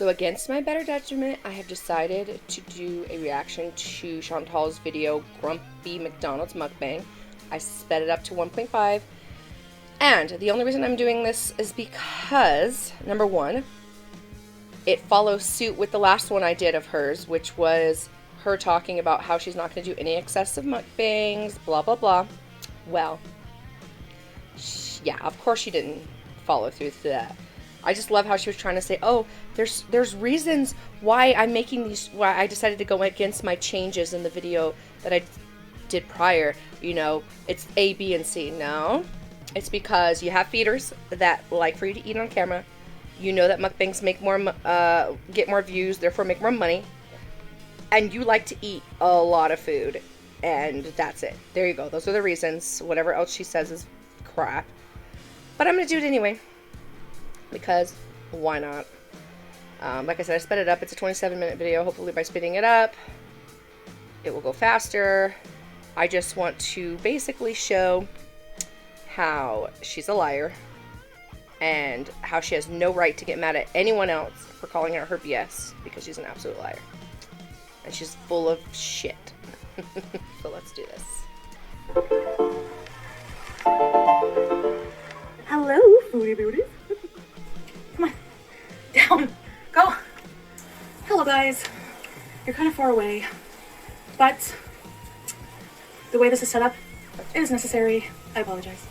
So against my better judgment, I have decided to do a reaction to Chantal's video, Grumpy McDonald's Mukbang. I sped it up to 1.5. And the only reason I'm doing this is because, number one, it follows suit with the last one I did of hers, which was her talking about how she's not going to do any excessive mukbangs, blah, blah, blah. Well, yeah, of course she didn't follow through to that. I just love how she was trying to say, oh, there's reasons why I'm making these, why I decided to go against my changes in the video that I did prior. You know, it's A, B, and C. No, it's because you have feeders that like for you to eat on camera. You know that mukbangs make more, get more views, therefore make more money. And you like to eat a lot of food. And that's it. There you go. Those are the reasons. Whatever else she says is crap. But I'm going to do it anyway. Because why not? Like I said, I sped it up. It's a 27-minute video. Hopefully by speeding it up, it will go faster. I just want to basically show how she's a liar and how she has no right to get mad at anyone else for calling out her BS because she's an absolute liar. And she's full of shit. So let's do this. Hello, foodie beauties. Come on. Down. Go. Hello, guys. You're kind of far away, but the way this is set up is necessary. I apologize.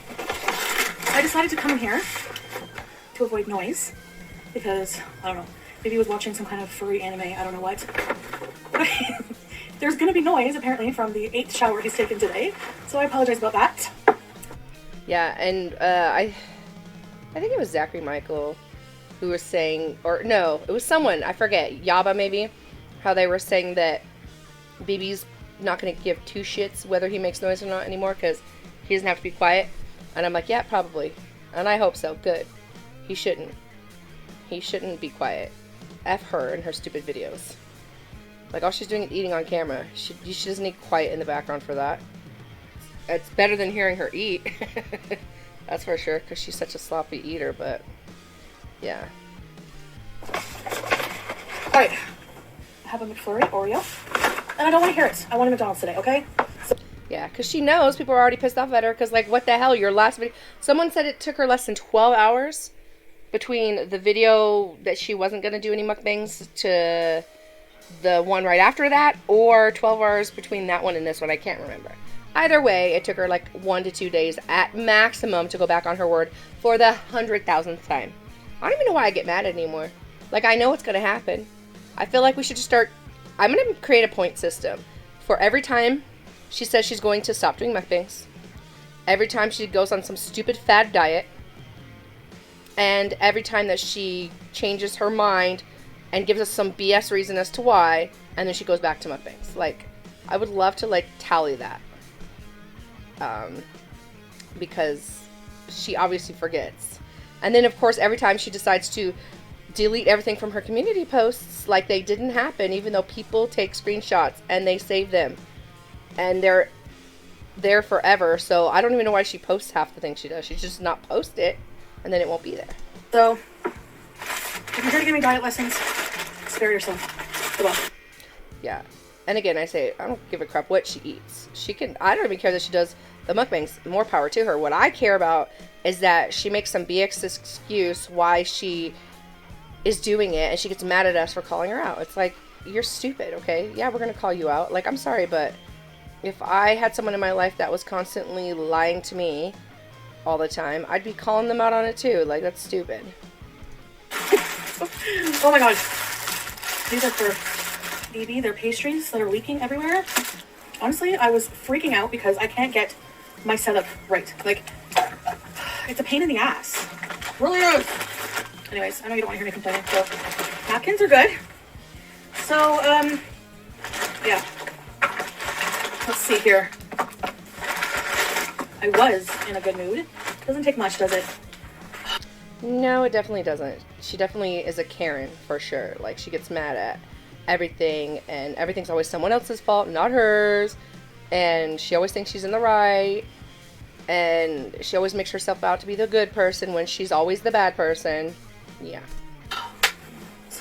I decided to come in here to avoid noise because, I don't know, maybe he was watching some kind of furry anime, I don't know what. But there's going to be noise, apparently, from the 8th shower he's taken today, so I apologize about that. Yeah, and I think it was Zachary Michael who was saying, or no, it was someone, I forget, Yaba maybe, how they were saying that BB's not going to give two shits whether he makes noise or not anymore because he doesn't have to be quiet. And I'm like, yeah, probably. And I hope so. Good. He shouldn't. He shouldn't be quiet. F her and her stupid videos. Like, all she's doing is eating on camera. She doesn't need quiet in the background for that. It's better than hearing her eat. That's for sure, because she's such a sloppy eater, but yeah. Alright. I have a McFlurry Oreo, and I don't want to hear it. I want a McDonald's today, okay? So yeah, because she knows people are already pissed off at her, because, like, what the hell, your last video... Someone said it took her less than 12 hours between the video that she wasn't going to do any mukbangs to the one right after that, or 12 hours between that one and this one. I can't remember. Either way, it took her like 1 to 2 days at maximum to go back on her word for the 100,000th time. I don't even know why I get mad anymore. Like, I know what's going to happen. I feel like we should just start... I'm going to create a point system for every time she says she's going to stop doing mukbangs, every time she goes on some stupid fad diet, and every time that she changes her mind and gives us some BS reason as to why, and then she goes back to mukbangs. Like, I would love to, like, tally that. Because she obviously forgets. And then, of course, every time she decides to delete everything from her community posts, like they didn't happen, even though people take screenshots and they save them. And they're there forever, so I don't even know why she posts half the things she does. She just not post it, and then it won't be there. So, if you're going to give me diet lessons, spare yourself. Good luck. Yeah. And again, I say, I don't give a crap what she eats. She can, I don't even care that she does the mukbangs. More power to her. What I care about is that she makes some BX excuse why she is doing it, and she gets mad at us for calling her out. It's like, you're stupid, okay? Yeah, we're going to call you out. Like, I'm sorry, but if I had someone in my life that was constantly lying to me all the time, I'd be calling them out on it too. Like, that's stupid. Oh my god. These are for BB. They're pastries that are leaking everywhere. Honestly, I was freaking out because I can't get my setup right. Like, it's a pain in the ass. Really is. Anyways, I know you don't want to hear me complaining, so napkins are good. So, yeah. Let's see here. I was in a good mood. Doesn't take much, does it? No, it definitely doesn't. She definitely is a Karen, for sure. Like, she gets mad at everything, and everything's always someone else's fault, not hers. And she always thinks she's in the right. And she always makes herself out to be the good person when she's always the bad person. Yeah.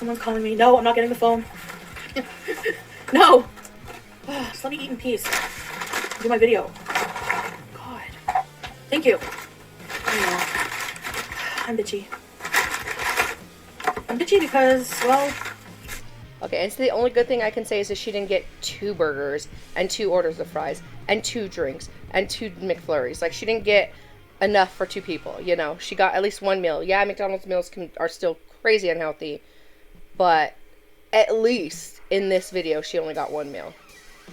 So Someone's calling me. No, I'm not getting the phone. No. Just let me eat in peace. Do my video. God. Thank you. I know. I'm bitchy. I'm bitchy because, well... Okay, and so the only good thing I can say is that she didn't get 2 burgers and 2 orders of fries and 2 drinks and 2 McFlurries. Like, she didn't get enough for 2 people, you know? She got at least 1 meal. Yeah, McDonald's meals are still crazy unhealthy, but at least in this video, she only got 1 meal.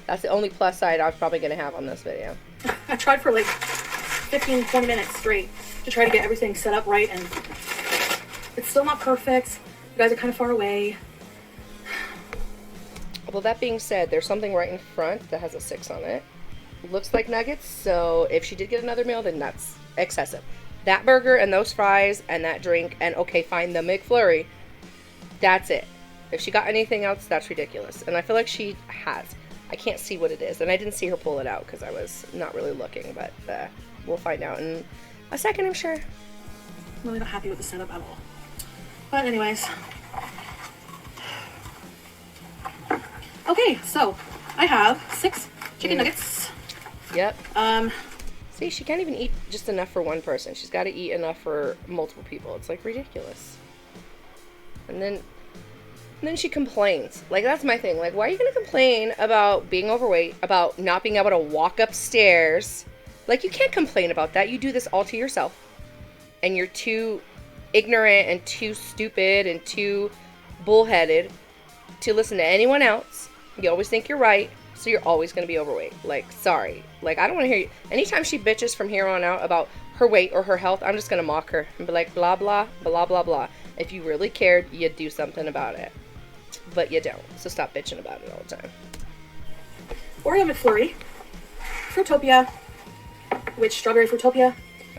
That's the only plus side I was probably going to have on this video. I tried for like 15, 20 minutes straight to try to get everything set up right, and it's still not perfect. You guys are kind of far away. Well, that being said, there's something right in front that has a 6 on it. Looks like nuggets, so if she did get another meal, then that's excessive. That burger and those fries and that drink and, okay, fine, the McFlurry, that's it. If she got anything else, that's ridiculous. And I feel like she has. I can't see what it is, and I didn't see her pull it out because I was not really looking, but we'll find out in a second, I'm sure. I'm really not happy with the setup at all. But anyways. Okay, so I have 6 chicken nuggets. Yep. See, she can't even eat just enough for one person. She's got to eat enough for multiple people. It's like ridiculous. And then she complains. Like, that's my thing. Like, why are you going to complain about being overweight, about not being able to walk upstairs? Like, you can't complain about that. You do this all to yourself. And you're too ignorant and too stupid and too bullheaded to listen to anyone else. You always think you're right, so you're always going to be overweight. Like, sorry. Like, I don't want to hear you. Anytime she bitches from here on out about her weight or her health, I'm just going to mock her and be like, blah, blah, blah, blah, blah. If you really cared, you'd do something about it. But you don't. So stop bitching about it all the time. Oreo McFlurry. Fruitopia. Which strawberry Fruitopia.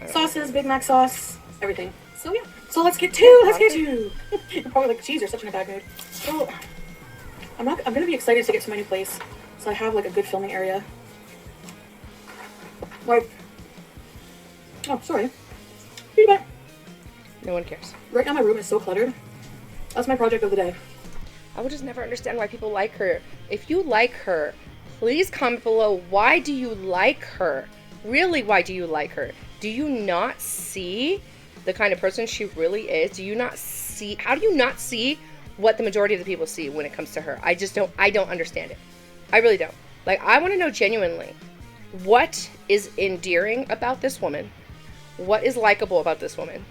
Sauces, Big Mac sauce, everything. So yeah. So let's get to. You're probably like, geez, you're such in a bad mood. So I'm gonna be excited to get to my new place. So I have like a good filming area. Like, oh, sorry. Feedback. No one cares. Right now my room is so cluttered. That's my project of the day. I would just never understand why people like her. If you like her, please comment below. Why do you like her? Really, why do you like her? Do you not see the kind of person she really is? Do you not see? How do you not see what the majority of the people see when it comes to her? I don't understand it. I really don't. Like, I want to know genuinely what is endearing about this woman, what is likable about this woman,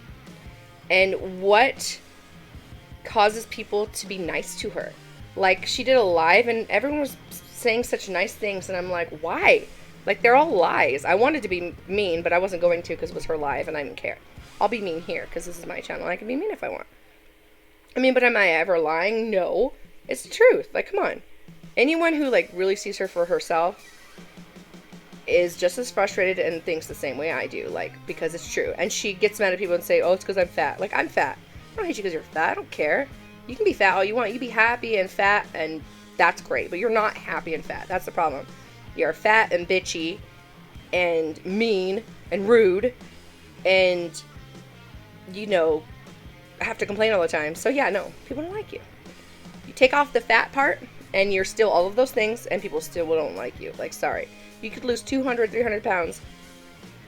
and what causes people to be nice to her. Like, she did a live and everyone was saying such nice things, and I'm like, why? Like, they're all lies. I wanted to be mean, but I wasn't going to because it was her live and I didn't care. I'll be mean here because this is my channel. I can be mean if I want. I mean, but am I ever lying? No. It's the truth. Like, come on. Anyone who, like, really sees her for herself is just as frustrated and thinks the same way I do. Like, because it's true. And she gets mad at people and say, oh, it's because I'm fat. Like, I'm fat. I don't hate you because you're fat. I don't care. You can be fat all you want. You can be happy and fat, and that's great. But you're not happy and fat. That's the problem. You're fat and bitchy and mean and rude and, you know, have to complain all the time. So, yeah, no. People don't like you. You take off the fat part, and you're still all of those things, and people still don't like you. Like, sorry. You could lose 200, 300 pounds,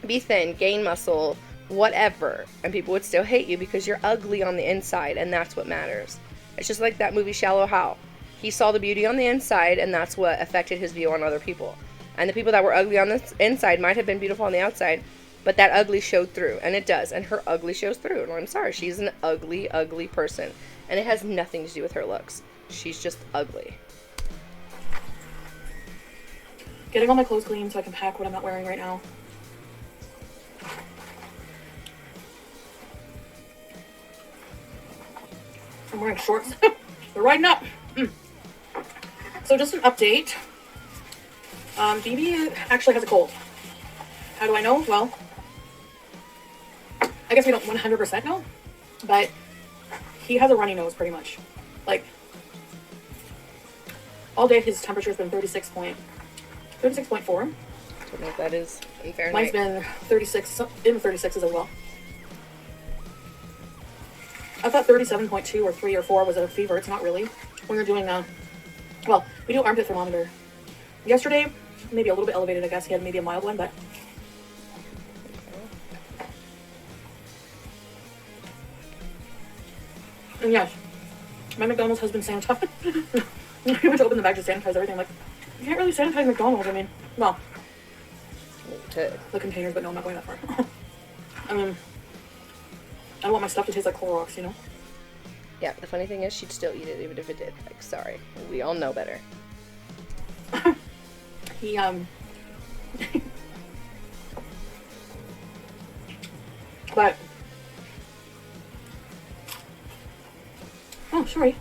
be thin, gain muscle, whatever, and people would still hate you because you're ugly on the inside, and that's what matters. It's just like that movie Shallow Hal. He saw the beauty on the inside, and that's what affected his view on other people. And the people that were ugly on the inside might have been beautiful on the outside, but that ugly showed through, and it does, and her ugly shows through. And I'm sorry, she's an ugly, ugly person, and it has nothing to do with her looks. She's just ugly. Getting all my clothes clean so I can pack what I'm not wearing right now. I'm wearing shorts. They're riding up. So just an update. BB actually has a cold. How do I know? Well, I guess we don't 100% know, but he has a runny nose pretty much. Like, all day his temperature has been 36.4. I don't know if that is in Fahrenheit. Mine's been 36, in the 36s as well. I thought 37.2 or 3 or 4 was a fever. It's not really. When you're doing well, we do armpit thermometer. Yesterday, maybe a little bit elevated, I guess. He had maybe a mild one, but. And yes, my McDonald's has been sanitized. We went to open the bag to sanitize everything. Like, you can't really sanitize McDonald's. I mean, well, the containers, but no, I'm not going that far. I mean, I don't want my stuff to taste like Clorox, you know? Yeah, the funny thing is, she'd still eat it even if it did. Like, sorry. We all know better. He, but, oh, sorry.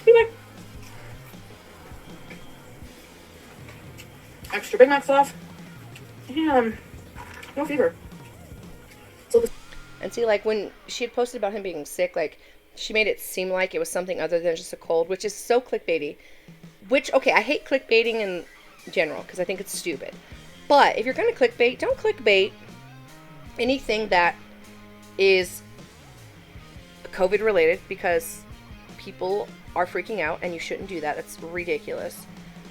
Anyway. Extra Big Mac sauce. And, no fever. So and see, like, when she had posted about him being sick, like, she made it seem like it was something other than just a cold, which is so clickbaity. Which, okay, I hate clickbaiting in general, because I think it's stupid. But if you're going to clickbait, don't clickbait anything that is COVID related, because people are freaking out, and you shouldn't do that. It's ridiculous.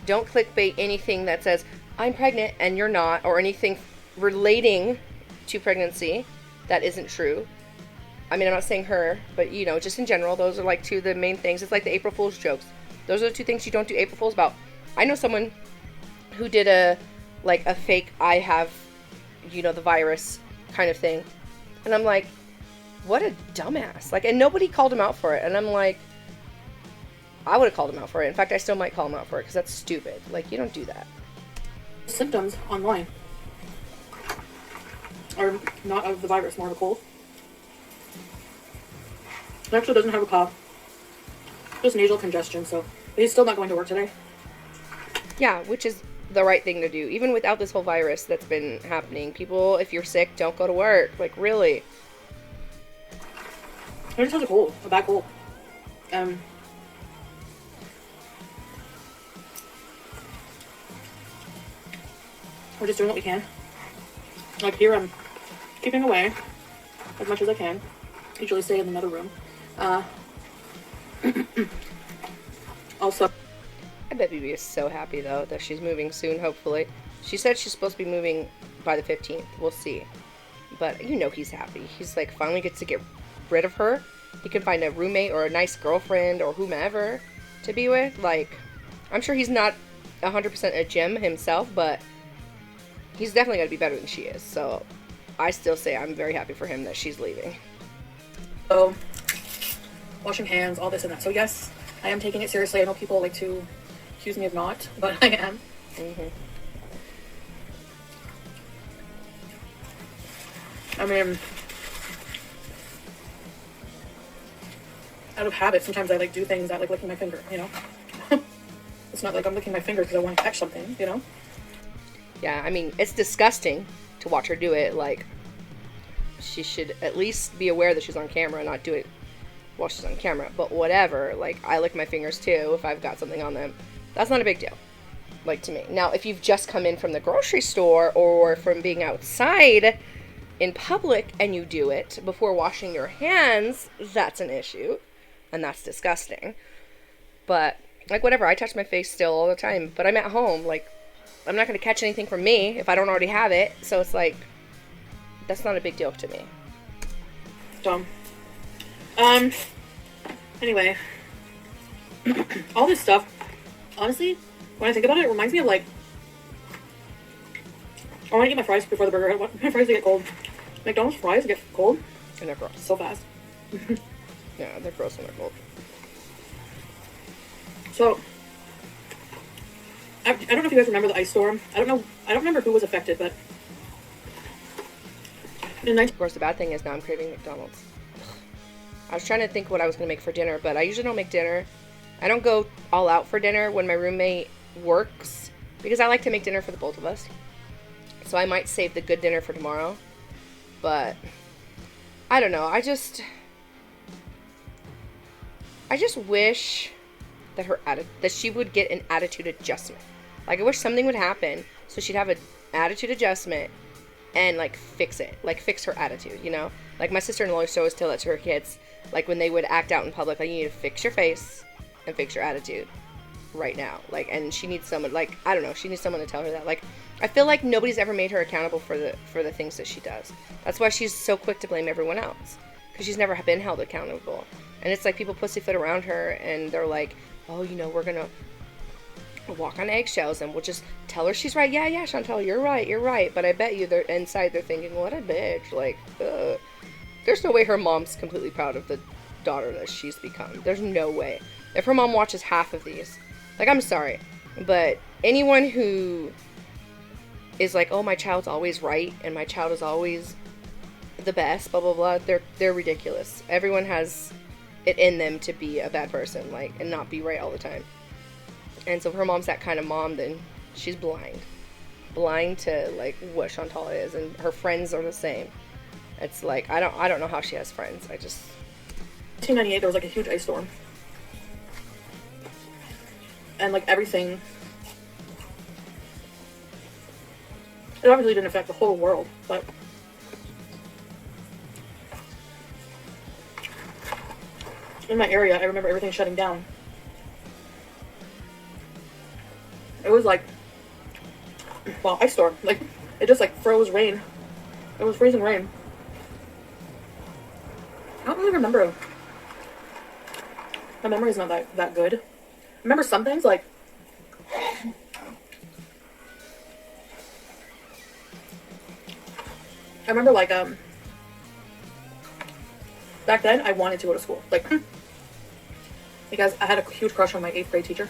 Don't clickbait anything that says, I'm pregnant, and you're not, or anything relating to pregnancy that isn't true. I mean, I'm not saying her, but, you know, just in general, those are, like, two of the main things. It's like the April Fool's jokes. Those are the two things you don't do April Fool's about. I know someone who did a fake, I have, you know, the virus kind of thing. And I'm like, what a dumbass. Like, and nobody called him out for it. And I'm like, I would have called him out for it. In fact, I still might call him out for it, because that's stupid. Like, you don't do that. Symptoms online are not of the virus, more of a cold. He actually doesn't have a cough. Just nasal congestion, so he's still not going to work today. Yeah, which is the right thing to do. Even without this whole virus that's been happening. People, if you're sick, don't go to work. Like, really. He just has a cold. A bad cold. We're just doing what we can. Like, here I'm keeping away as much as I can. Usually stay in another room. Also, I bet BB is so happy, though, that she's moving soon, hopefully. She said she's supposed to be moving by the 15th. We'll see. But you know he's happy. He's, like, finally gets to get rid of her. He can find a roommate or a nice girlfriend or whomever to be with. Like, I'm sure he's not 100% a gem himself, but he's definitely going to be better than she is. So I still say I'm very happy for him that she's leaving. So, washing hands, all this and that. So yes, I am taking it seriously. I know people like to accuse me of not, but I am. Mm-hmm. I mean, out of habit, sometimes I like do things that like licking my finger, you know? It's not like I'm licking my finger because I want to catch something, you know? Yeah, I mean, it's disgusting to watch her do it. Like, she should at least be aware that she's on camera and not do it while she's on camera. But whatever, like, I lick my fingers too if I've got something on them. That's not a big deal, like, to me. Now, if you've just come in from the grocery store or from being outside in public and you do it before washing your hands, that's an issue. And that's disgusting. But, like, whatever, I touch my face still all the time. But I'm at home, like, I'm not going to catch anything from me if I don't already have it. So it's like, that's not a big deal to me. Dumb. Anyway. All this stuff, honestly, when I think about it, it reminds me of, like, I want to eat my fries before the burger. I want my fries to get cold. McDonald's fries get cold. And they're gross. So fast. Yeah, they're gross when they're cold. So, I don't know if you guys remember the ice storm. I don't remember who was affected, but of course, the bad thing is now I'm craving McDonald's. I was trying to think what I was going to make for dinner, but I usually don't make dinner. I don't go all out for dinner when my roommate works, because I like to make dinner for the both of us. So I might save the good dinner for tomorrow. But I don't know. I just wish that that she would get an attitude adjustment. Like, I wish something would happen so she'd have an attitude adjustment and like fix it, like fix her attitude, you know? Like my sister-in-law used to always tell that to her kids, like when they would act out in public, like you need to fix your face and fix your attitude right now. Like, and she needs someone, like, I don't know, she needs someone to tell her that. Like, I feel like nobody's ever made her accountable for the things that she does. That's why she's so quick to blame everyone else, because she's never been held accountable. And it's like people pussyfoot around her, and they're like, oh, you know, we're gonna walk on eggshells, and we'll just tell her she's right. Yeah, Chantal, you're right. But I bet you they're inside, they're thinking, what a bitch. Like, there's no way her mom's completely proud of the daughter that she's become. There's no way. If her mom watches half of these, like, I'm sorry, but anyone who is like, oh, my child's always right and my child is always the best, blah blah blah, they're ridiculous. Everyone has it in them to be a bad person, like, and not be right all the time. And so if her mom's that kind of mom, then she's blind to like what Chantal is, and her friends are the same. It's like I don't know how she has friends. 1998, there was like a huge ice storm, and like everything, it obviously didn't affect the whole world, but in my area, I remember everything shutting down. It was like, well, ice storm. Like, it just like froze rain. It was freezing rain. I don't really remember. My memory's not that good. I remember some things, like, I remember, like, back then, I wanted to go to school. Like, because I had a huge crush on my 8th grade teacher.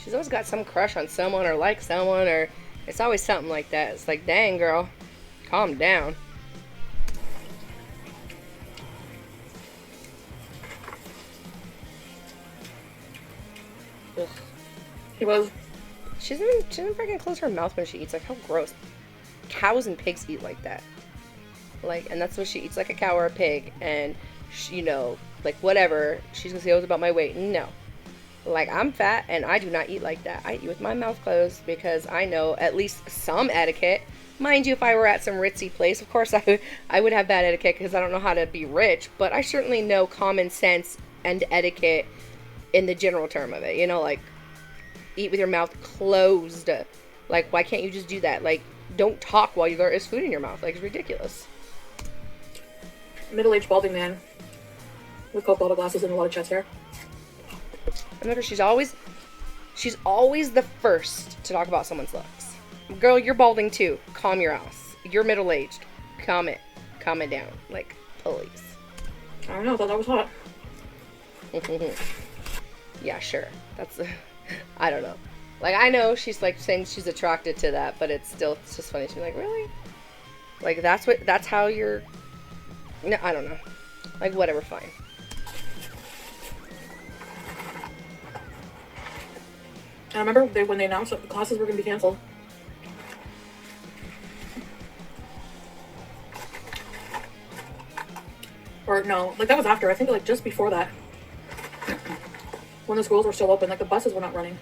She's always got some crush on someone, or like someone, or it's always something like that. It's like, dang, girl, calm down. Ugh. She doesn't freaking close her mouth when she eats. Like, how gross. Cows and pigs eat like that. Like, and that's what she eats, like a cow or a pig. And, she, you know, like, whatever. She's gonna say, oh, it's about my weight. No. Like, I'm fat, and I do not eat like that. I eat with my mouth closed, because I know at least some etiquette. Mind you, if I were at some ritzy place, of course I would have bad etiquette, because I don't know how to be rich. But I certainly know common sense and etiquette in the general term of it. You know, like, eat with your mouth closed. Like, why can't you just do that? Like, don't talk while there is food in your mouth. Like, it's ridiculous. Middle-aged balding man with Coke bottle glasses and a lot of chest hair. Remember, she's always the first to talk about someone's looks. Girl, you're balding too. Calm your ass. You're middle-aged. Calm it down. Like, please. I don't know. I thought that was hot. Yeah, sure. I don't know. Like, I know she's like saying she's attracted to that, but it's just funny. She's like, really? Like, that's how you're. No, I don't know. Like, whatever, fine. I remember when they announced that the classes were going to be canceled. Or no, like that was after. I think like just before that. When the schools were still open, like the buses were not running.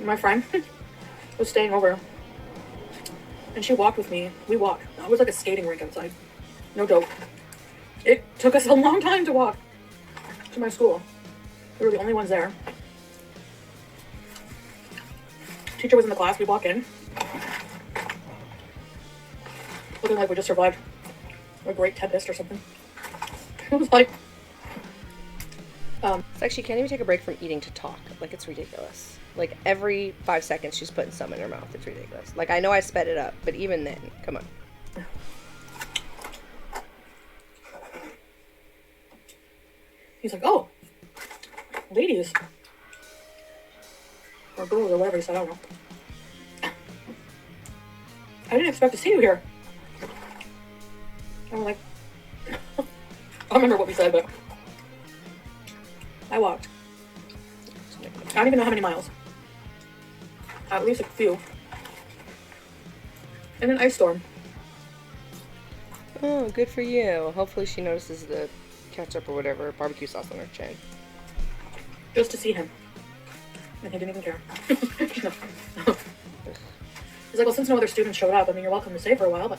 My friend was staying over. And she walked with me. We walked. It was like a skating rink outside. No joke. It took us a long time to walk to my school. We were the only ones there. Teacher was in the class. We walk in, looking like we just survived a great tempest or something. It was like, it's like she can't even take a break from eating to talk. Like, it's ridiculous. Like, every 5 seconds she's putting something in her mouth. It's ridiculous. Like, I know I sped it up, but even then, come on. He's like, oh, ladies. Or girls or whatever he said, I don't know. I didn't expect to see you here. I'm like, I don't remember what we said, but I walked. I don't even know how many miles. At least a few. In an ice storm. Oh, good for you. Hopefully she notices the ketchup or whatever, barbecue sauce on her chin. Just to see him. And he didn't even care. No. He's like, well, since no other students showed up, I mean, you're welcome to stay for a while, but...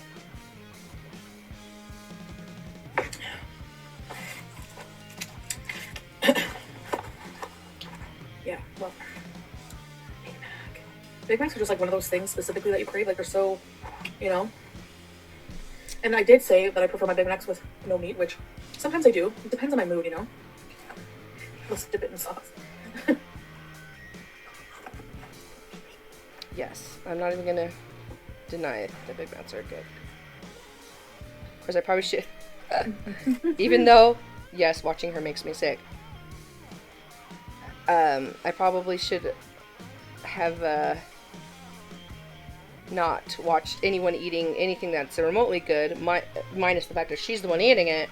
Yeah, well... Big Macs are just like one of those things specifically that you crave. Like, they're so, you know... And I did say that I prefer my Big Macs with no meat, which sometimes I do. It depends on my mood, you know? Let's dip it in sauce. Yes, I'm not even gonna deny that Big Macs are good. Of course, I probably should. Even though, yes, watching her makes me sick. I probably should have not watched anyone eating anything that's remotely good, minus the fact that she's the one eating it,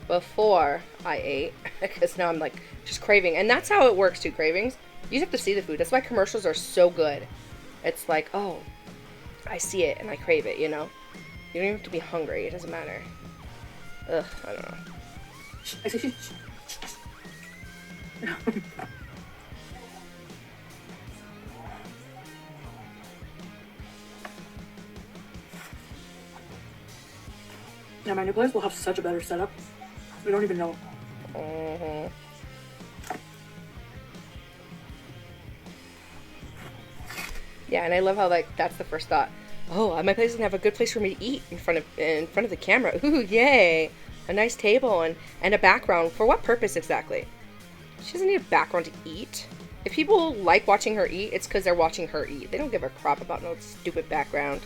before I ate. Because now I'm like just craving. And that's how it works too, cravings. You just have to see the food. That's why commercials are so good. It's like, oh, I see it and I crave it, you know? You don't even have to be hungry. It doesn't matter. Ugh, I don't know. Yeah, my new place will have such a better setup. We don't even know. Mm-hmm. Yeah, and I love how, like, that's the first thought. Oh, my place doesn't have a good place for me to eat in front of the camera. Ooh, yay! A nice table and a background. For what purpose exactly? She doesn't need a background to eat. If people like watching her eat, it's because they're watching her eat. They don't give a crap about no stupid background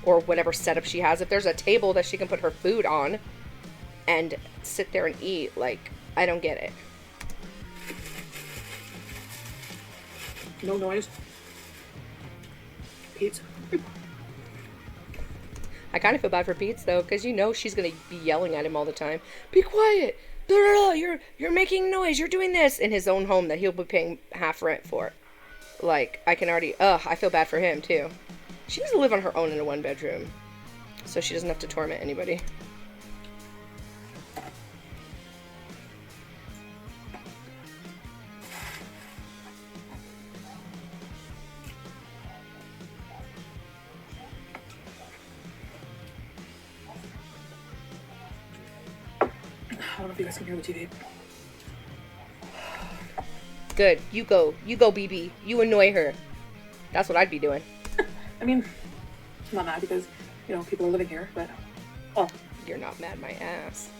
or whatever setup she has. If there's a table that she can put her food on and sit there and eat, like, I don't get it. No noise. Pizza. I kind of feel bad for Pete, though, because you know she's going to be yelling at him all the time. Be quiet! Blah, blah, blah. You're making noise. You're doing this in his own home that he'll be paying half rent for. Like, I can already... I feel bad for him, too. She needs to live on her own in a one-bedroom, so she doesn't have to torment anybody. I don't know if you guys can hear the TV. Good. You go, BB. You annoy her. That's what I'd be doing. I mean, I'm not mad because, you know, people are living here, but... Oh. You're not mad my ass.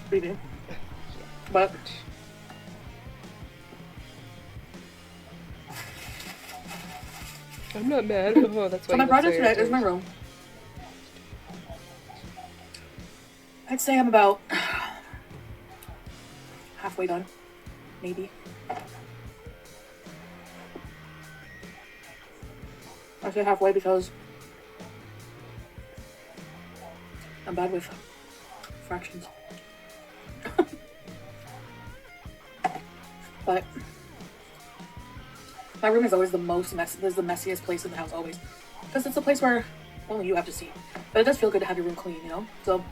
What do you do? But... I'm not mad. Oh, that's why. So my project today is my room. I'd say I'm about... halfway done. Maybe. I say halfway because I'm bad with fractions. But my room is always the most messy. This is the messiest place in the house always. Because it's a place where only you have to see. But it does feel good to have your room clean, you know? So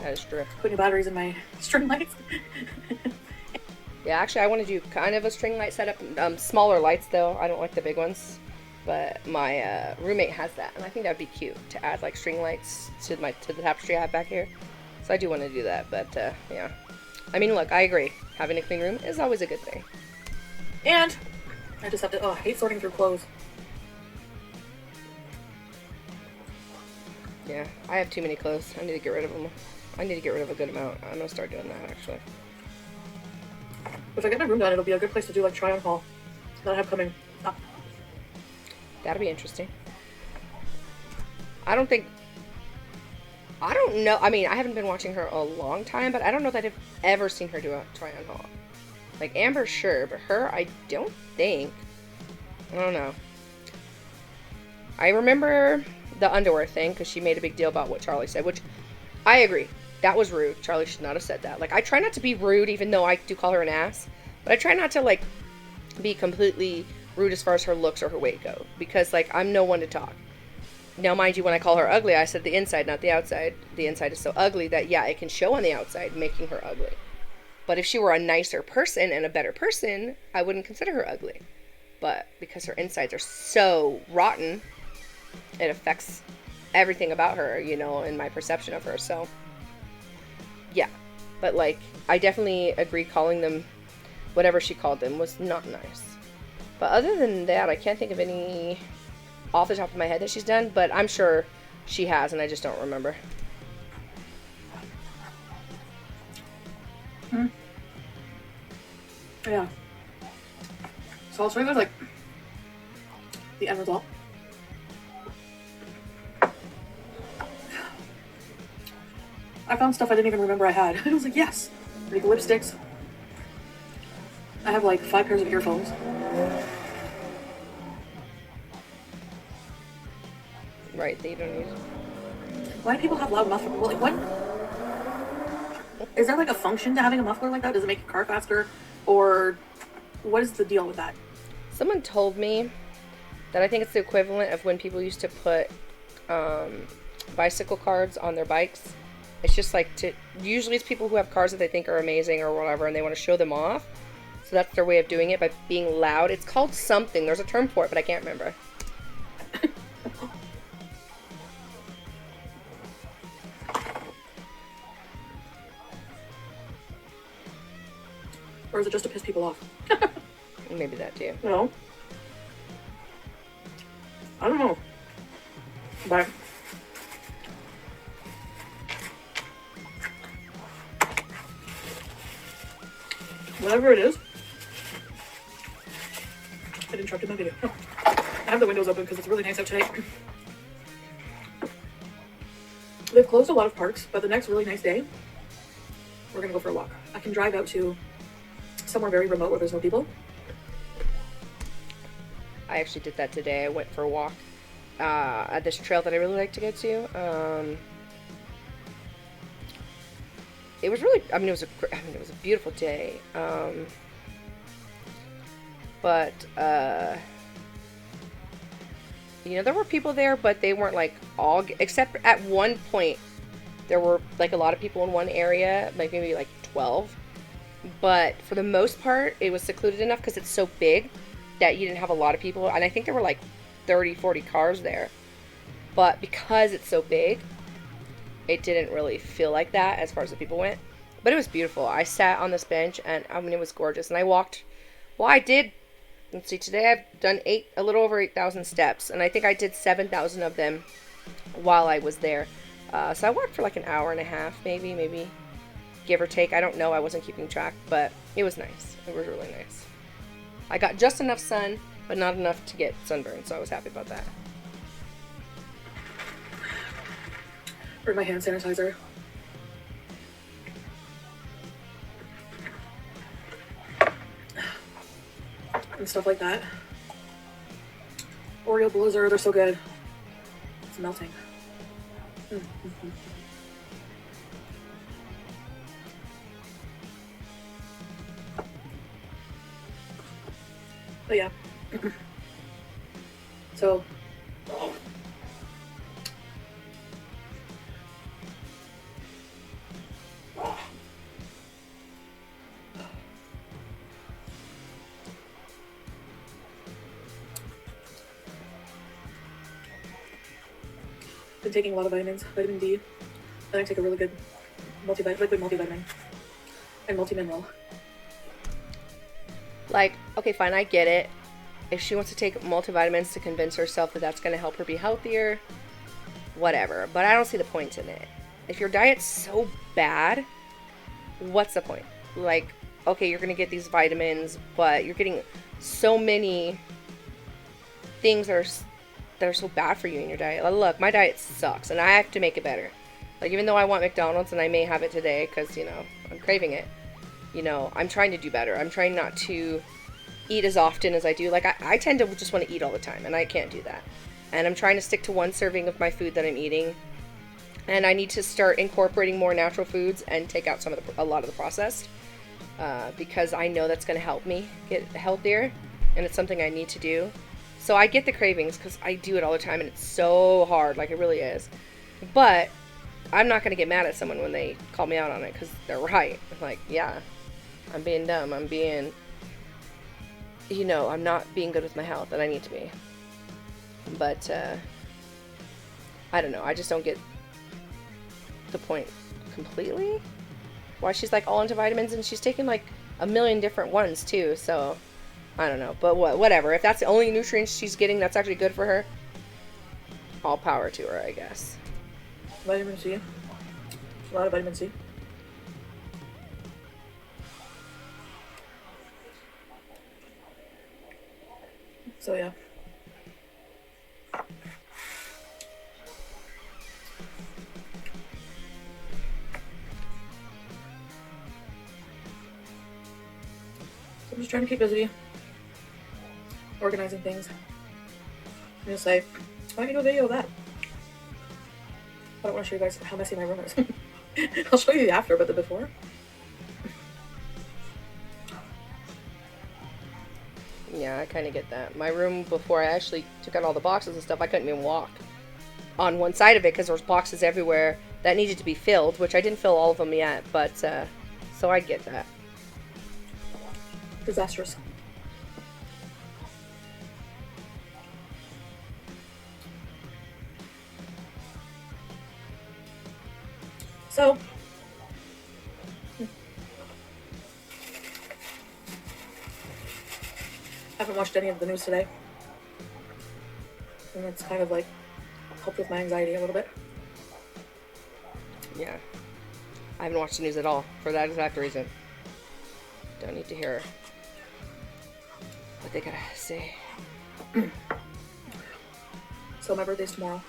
that is true. Put new batteries in my string lights. Yeah, actually I want to do kind of a string light setup. Smaller lights though. I don't like the big ones. But my roommate has that, and I think that'd be cute to add like string lights to the tapestry I have back here. So I do want to do that, but yeah. I mean, look, I agree. Having a clean room is always a good thing. And I just have to. Oh, I hate sorting through clothes. Yeah, I have too many clothes. I need to get rid of them. I need to get rid of a good amount. I'm gonna start doing that actually. If I get my room done, it'll be a good place to do like try on haul that I have coming up. That'll be interesting. I don't know. I mean, I haven't been watching her a long time, but I don't know that I've ever seen her do a try-on haul. Like, Amber, sure, but her, I don't think. I don't know. I remember the underwear thing, because she made a big deal about what Charlie said, which I agree. That was rude. Charlie should not have said that. Like, I try not to be rude, even though I do call her an ass. But I try not to, like, be completely rude as far as her looks or her weight go, because like I'm no one to talk. Now mind you, when I call her ugly, I said the inside, not the outside. The inside is so ugly that yeah, it can show on the outside, making her ugly. But if she were a nicer person and a better person, I wouldn't consider her ugly. but because her insides are so rotten, it affects everything about her, you know, and my perception of her. So yeah, but like, I definitely agree calling them whatever she called them was not nice. But other than that, I can't think of any off the top of my head that she's done, but I'm sure she has, and I just don't remember. Yeah. So I'll show you guys like the end result. I found stuff I didn't even remember I had. I was like, yes. Like lipsticks. I have like 5 pairs of earphones. Right, they don't use. Why do people have loud mufflers? Well, like, what? Is there like a function to having a muffler like that? Does it make your car faster? Or what is the deal with that? Someone told me that I think it's the equivalent of when people used to put bicycle cards on their bikes. It's just like usually it's people who have cars that they think are amazing or whatever, and they want to show them off. So that's their way of doing it, by being loud. It's called something. There's a term for it, but I can't remember. Or is it just to piss people off? Maybe that too. No. I don't know. But whatever it is, it interrupted my video. I have the windows open because it's really nice out today. They've closed a lot of parks, but the next really nice day, we're gonna go for a walk. I can drive out to somewhere very remote where there's no people. I actually did that today. I went for a walk at this trail that I really like to go to. It was really, it was a beautiful day. But you know, there were people there, but they weren't like all, except at one point there were like a lot of people in one area, like maybe like 12. But for the most part, it was secluded enough because it's so big that you didn't have a lot of people. And I think there were like 30, 40 cars there. But because it's so big, it didn't really feel like that as far as the people went. But it was beautiful. I sat on this bench, and it was gorgeous. And I walked, let's see, today I've done a little over 8,000 steps. And I think I did 7,000 of them while I was there. So I walked for like an hour and a half, maybe. Give or take. I don't know. I wasn't keeping track, but it was nice. It was really nice. I got just enough sun, but not enough to get sunburned, so I was happy about that. Where's my hand sanitizer? And stuff like that. Oreo Blizzard, they're so good. It's melting. Mm-hmm. But yeah. So been taking a lot of vitamins, vitamin D. Then I take a really good liquid multivitamin and multi-mineral. Like, okay, fine, I get it. If she wants to take multivitamins to convince herself that that's going to help her be healthier, whatever. But I don't see the point in it. If your diet's so bad, what's the point? Like, okay, you're going to get these vitamins, but you're getting so many things that are so bad for you in your diet. Like, look, my diet sucks, and I have to make it better. Like, even though I want McDonald's, and I may have it today because, you know, I'm craving it, you know, I'm trying to do better. I'm trying not to eat as often as I do. Like, I tend to just want to eat all the time, and I can't do that. And I'm trying to stick to one serving of my food that I'm eating. And I need to start incorporating more natural foods and take out a lot of the processed, because I know that's going to help me get healthier, and it's something I need to do. So I get the cravings because I do it all the time, and it's so hard. Like, it really is. But I'm not going to get mad at someone when they call me out on it because they're right. I'm like, yeah, I'm being dumb. I'm being you know, I'm not being good with my health, and I need to be. But, I don't know. I just don't get the point completely. Why she's like all into vitamins, and she's taking like a million different ones too, so I don't know. But whatever. If that's the only nutrients she's getting that's actually good for her, all power to her, I guess. Vitamin C. A lot of vitamin C. So yeah. So I'm just trying to keep busy, organizing things. I'm gonna say, why don't you do a video of that? I don't want to show you guys how messy my room is. I'll show you the after, but the before. Yeah, I kind of get that. My room, before I actually took out all the boxes and stuff, I couldn't even walk on one side of it because there was boxes everywhere that needed to be filled, which I didn't fill all of them yet, but, so I get that. Disastrous. So, I haven't watched any of the news today. And it's kind of like helped with my anxiety a little bit. Yeah. I haven't watched the news at all for that exact reason. Don't need to hear what they gotta say. So my birthday's tomorrow.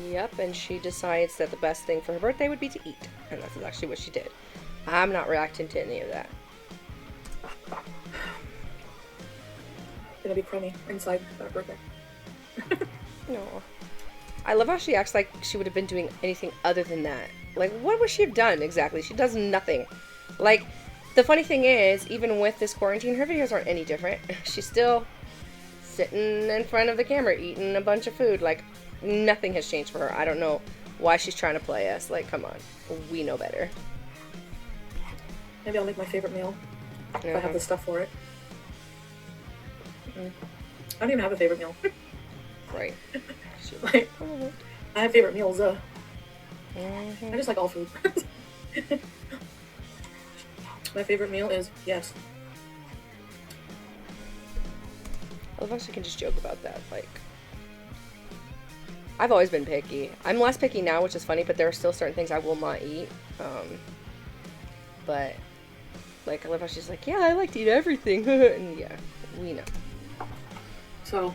Yep, and she decides that the best thing for her birthday would be to eat. And that's actually what she did. I'm not reacting to any of that. Gonna be crummy inside that birthday. No. I love how she acts like she would have been doing anything other than that. Like, what would she have done exactly? She does nothing. Like, the funny thing is, even with this quarantine, her videos aren't any different. She's still sitting in front of the camera eating a bunch of food. Like, nothing has changed for her. I don't know why she's trying to play us. Like, come on. We know better. Maybe I'll make my favorite meal if I have the stuff for it. I don't even have a favorite meal. Right. Like, I have favorite meals. I just like all food. My favorite meal is yes. I love how she can just joke about that. Like, I've always been picky. I'm less picky now, which is funny, but there are still certain things I will not eat. But, like, I love how she's like, yeah, I like to eat everything. And yeah, we know. So,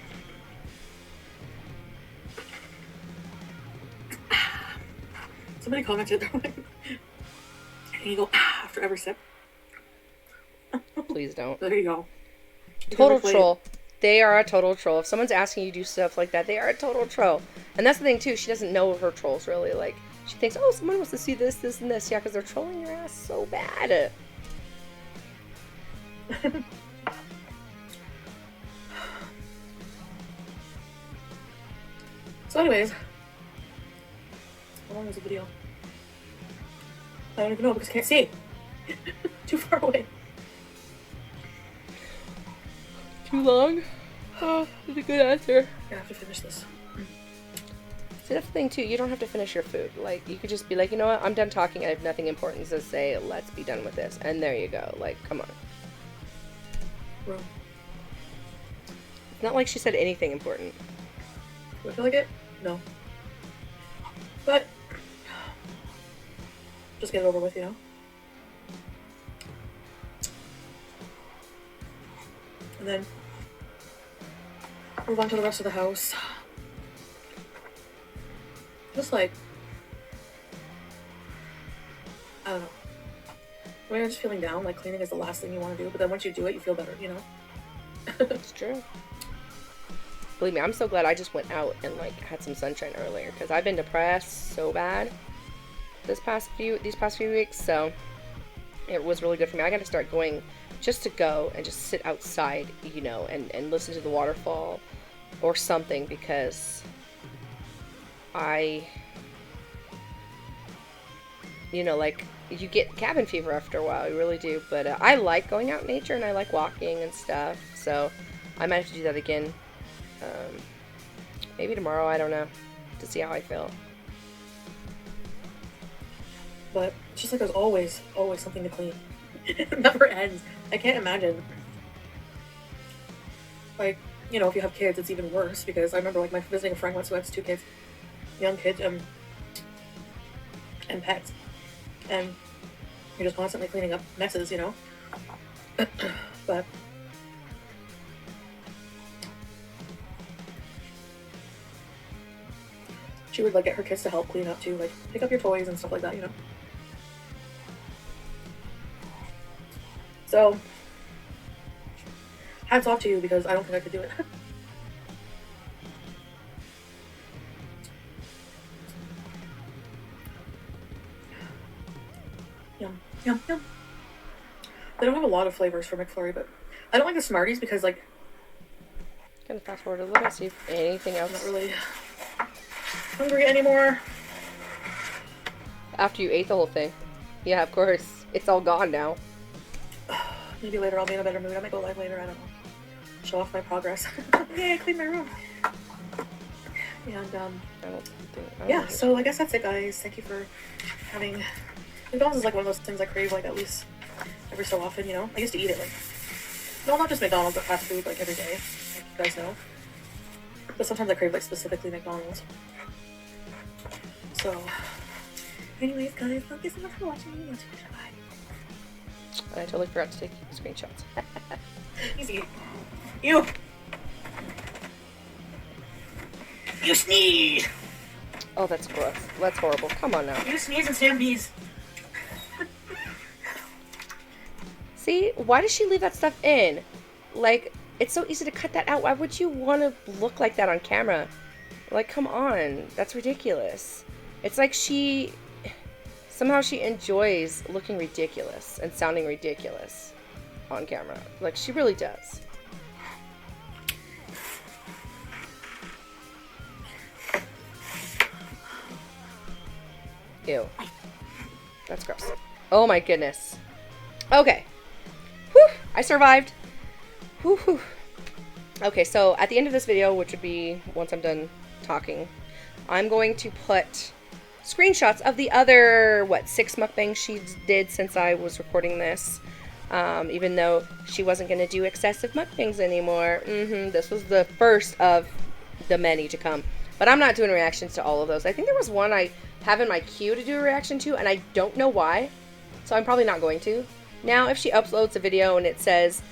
somebody commented, and you go after every sip. Please don't. There you go. Total troll. They are a total troll. If someone's asking you to do stuff like that, they are a total troll. And that's the thing, too. She doesn't know of her trolls, really. Like, she thinks, oh, someone wants to see this, this, and this. Yeah, because they're trolling your ass so bad. So anyways, how long is the video? I don't even know because I can't see. Too far away. Too long? Oh, that's a good answer. I have to finish this. See, that's the thing, too. You don't have to finish your food. Like, you could just be like, you know what? I'm done talking. I have nothing important to say. Let's be done with this. And there you go. Like, come on. Room. It's not like she said anything important. Do I feel like it? No. But just get it over with, you know? And then move on to the rest of the house. Just like, I don't know. When you're just feeling down, like cleaning is the last thing you want to do, but then once you do it, you feel better, you know? It's true. Believe me, I'm so glad I just went out and like had some sunshine earlier because I've been depressed so bad these past few weeks. So it was really good for me. I got to start going just to go and just sit outside, you know, and listen to the waterfall or something because you know, like, you get cabin fever after a while, you really do. But I like going out in nature, and I like walking and stuff, so I might have to do that again. Maybe tomorrow, I don't know, to see how I feel. But it's just like there's always something to clean. It never ends. I can't imagine. Like, you know, if you have kids, it's even worse, because I remember, like, my visiting a friend once who has 2 kids, young kids, and pets, and you're just constantly cleaning up messes, you know. But she would, like, get her kids to help clean up too, like pick up your toys and stuff like that, you know. So hats off to you, because I don't think I could do it. Yum, yum, yum. They don't have a lot of flavors for McFlurry, but I don't like the Smarties because, like, Gonna fast forward a little bit, see if anything else. I'm not really hungry anymore. After you ate the whole thing. Yeah, of course. It's all gone now. Maybe later I'll be in a better mood. I might go live later, I don't know. Show off my progress. Yay, I cleaned my room. And, yeah, so I guess that's it, guys. Thank you for having... McDonald's is like one of those things I crave, like, at least every so often, you know? I used to eat it, like... No, not just McDonald's, but fast food, like, every day. Like you guys know. But sometimes I crave, like, specifically McDonald's. So... Anyways, guys, thank you so much for watching. And I totally forgot to take screenshots. Easy. You sneeze. Oh, that's gross. That's horrible. Come on now. You sneeze and stampedes. See? Why does she leave that stuff in? Like, it's so easy to cut that out. Why would you want to look like that on camera? Like, come on. That's ridiculous. It's like somehow she enjoys looking ridiculous and sounding ridiculous on camera. Like, she really does. Ew. That's gross. Oh my goodness. Okay. Whew. I survived. Whew, whew. Okay, so at the end of this video, which would be once I'm done talking, I'm going to put screenshots of the other, 6 mukbangs she did since I was recording this. Even though she wasn't going to do excessive mukbangs anymore. This was the first of the many to come. But I'm not doing reactions to all of those. I think there was one I have in my queue to do a reaction to, and I don't know why. So I'm probably not going to. Now, if she uploads a video and it says,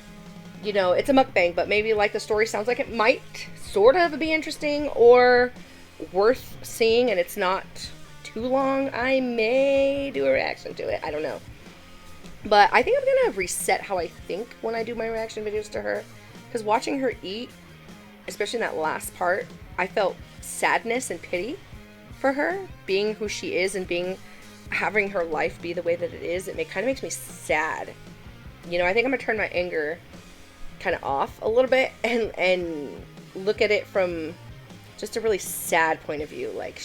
you know, it's a mukbang, but maybe, like, the story sounds like it might sort of be interesting or worth seeing, and it's not too long, I may do a reaction to it. I don't know. But I think I'm going to reset how I think when I do my reaction videos to her. Because watching her eat, especially in that last part, I felt sadness and pity for her, being who she is and having her life be the way that it is. It kind of makes me sad. You know, I think I'm going to turn my anger kind of off a little bit and look at it from just a really sad point of view. Like,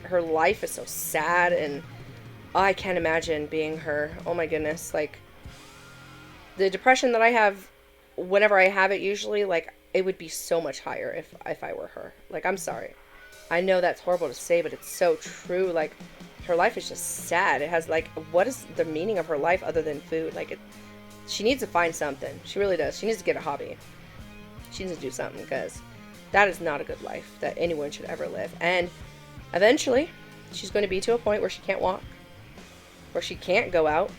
her life is so sad, and I can't imagine being her. Oh my goodness. Like, the depression that I have whenever I have it, usually, like, it would be so much higher if I were her. Like, I'm sorry. I know that's horrible to say, but it's so true. Like, her life is just sad. It has, like, what is the meaning of her life other than food? Like, she needs to find something. She really does. She needs to get a hobby. She needs to do something, because that is not a good life that anyone should ever live. And eventually, she's going to be to a point where she can't walk, where she can't go out,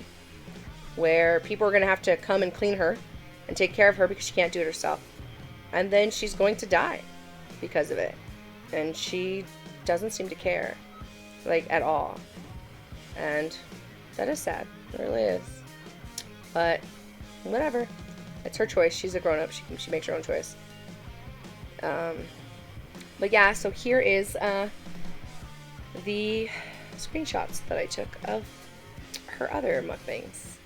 where people are going to have to come and clean her and take care of her because she can't do it herself. And then she's going to die because of it. And she doesn't seem to care, like, at all. And that is sad. It really is. But whatever. It's her choice. She's a grown-up. She makes her own choice. But yeah, so here is the screenshots that I took of her other mukbangs.